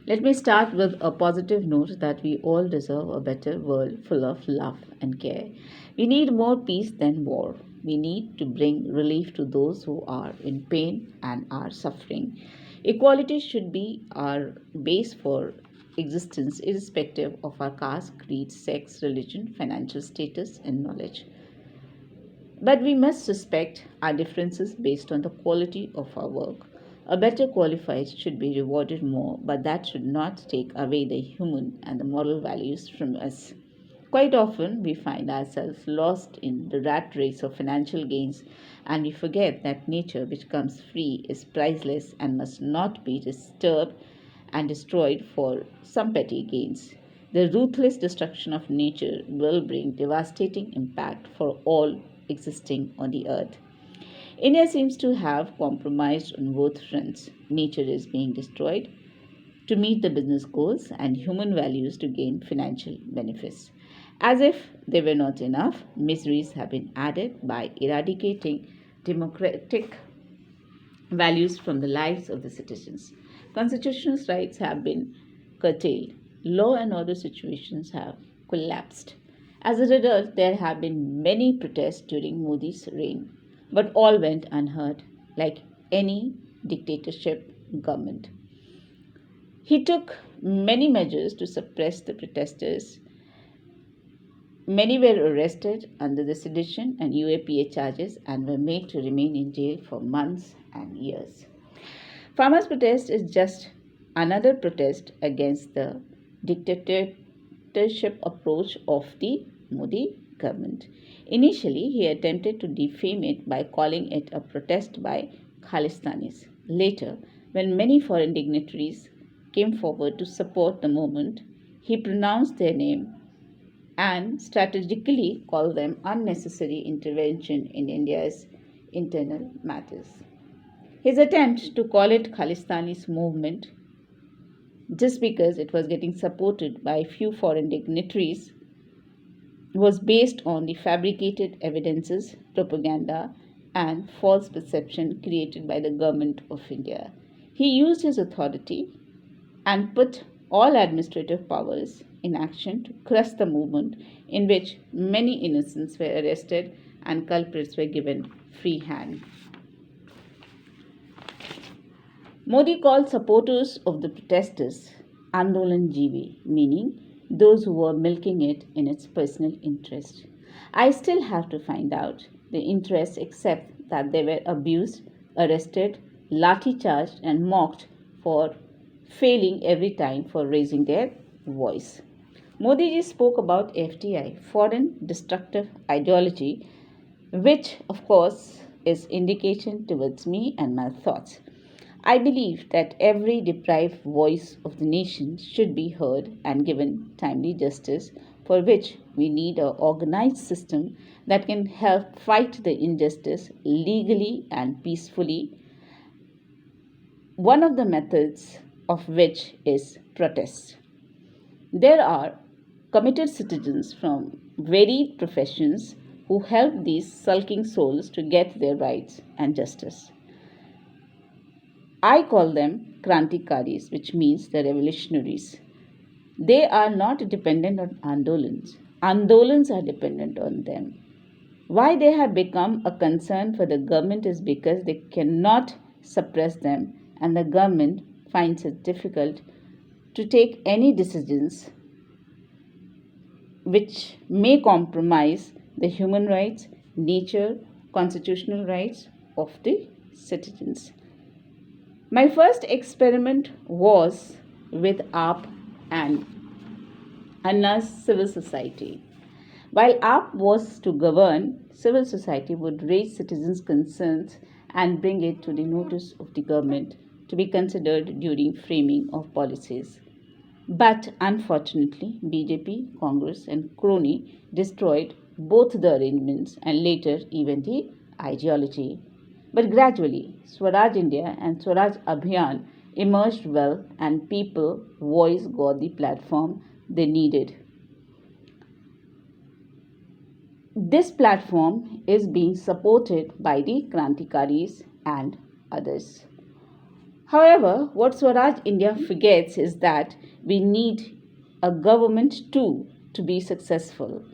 Let me start with a positive note that we all deserve a better world full of love and care. We need more peace than war. We need to bring relief to those who are in pain and are suffering. Equality should be our base for existence, irrespective of our caste, creed, sex, religion, financial status, and knowledge. But we must respect our differences based on the quality of our work. A better qualified should be rewarded more, but that should not take away the human and the moral values from us. Quite often, we find ourselves lost in the rat race of financial gains, and we forget that nature, which comes free, is priceless and must not be disturbed and destroyed for some petty gains. The ruthless destruction of nature will bring devastating impact for all existing on the earth. India seems to have compromised on both fronts. Nature is being destroyed to meet the business goals and human values to gain financial benefits. As if they were not enough, miseries have been added by eradicating democratic values from the lives of the citizens. Constitutional rights have been curtailed. Law and order situations have collapsed. As a result, there have been many protests during Modi's reign, but all went unheard, like any dictatorship government. He took many measures to suppress the protesters. Many were arrested under the sedition and UAPA charges and were made to remain in jail for months and years. Farmers' protest is just another protest against the dictatorship approach of the Modi government. Initially, he attempted to defame it by calling it a protest by Khalistanis. Later, when many foreign dignitaries came forward to support the movement, he pronounced their name and strategically called them unnecessary intervention in India's internal matters. His attempt to call it Khalistani's movement just because it was getting supported by few foreign dignitaries was based on the fabricated evidences, propaganda, and false perception created by the government of India. He used his authority and put all administrative powers in action to crush the movement, in which many innocents were arrested and culprits were given free hand. Modi called supporters of the protesters Andolan Jeevi, meaning those who were milking it in its personal interest. I still have to find out the interest except that they were abused, arrested, lathi charged, and mocked for failing every time for raising their voice. Modi ji spoke about FDI, foreign destructive ideology, which of course is indication towards me and my thoughts. I believe that every deprived voice of the nation should be heard and given timely justice, for which we need an organized system that can help fight the injustice legally and peacefully. One of the methods of which is protest. There are committed citizens from varied professions who help these sulking souls to get their rights and justice. I call them Krantikaris, which means the revolutionaries. They are not dependent on Andolans. Andolans are dependent on them. Why they have become a concern for the government is because they cannot suppress them, and the government finds it difficult to take any decisions which may compromise the human rights, nature, constitutional rights of the citizens. My first experiment was with AAP and Anna's civil society. While AAP was to govern, civil society would raise citizens' concerns and bring it to the notice of the government to be considered during framing of policies. But unfortunately, BJP, Congress, and crony destroyed both the arrangements and later even the ideology. But gradually, Swaraj India and Swaraj Abhiyan emerged well, and people voice got the platform they needed. This platform is being supported by the Krantikaris and others. However, what Swaraj India forgets is that we need a government too to be successful.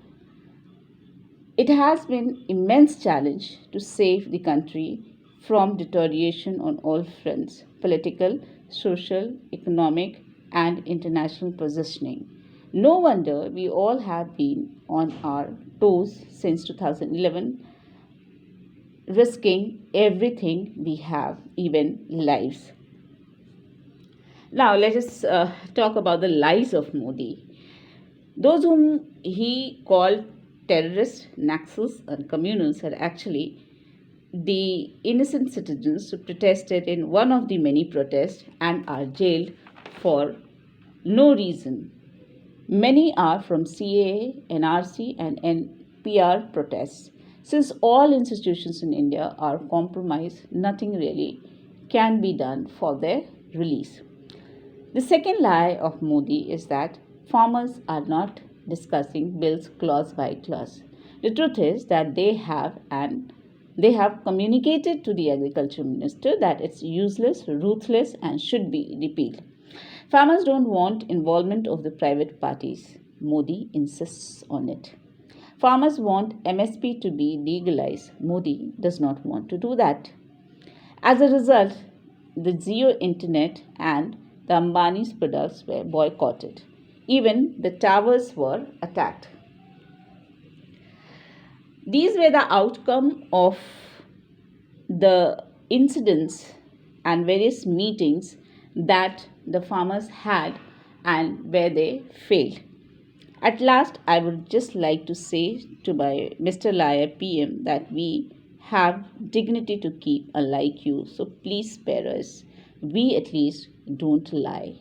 It has been immense challenge to save the country from deterioration on all fronts: political, social, economic, and international positioning. No wonder we all have been on our toes since 2011, risking everything we have, even lives. Now, let us talk about the lies of Modi. Those whom he called terrorists, Naxals, and communals are actually the innocent citizens who protested in one of the many protests and are jailed for no reason. Many are from CAA, NRC, and NPR protests. Since all institutions in India are compromised, nothing really can be done for their release. The second lie of Modi is that farmers are not discussing bills clause by clause. The truth is that they have communicated to the agriculture minister that it's useless, ruthless, and should be repealed. Farmers don't want involvement of the private parties. Modi insists on it. Farmers want MSP to be legalized. Modi does not want to do that. As a result, the Jio internet and the Ambani's products were boycotted. Even the towers were attacked. These were the outcome of the incidents and various meetings that the farmers had and where they failed. At last, I would just like to say to my Mr. Liar PM that we have dignity to keep, unlike you, so please spare us. We at least don't lie.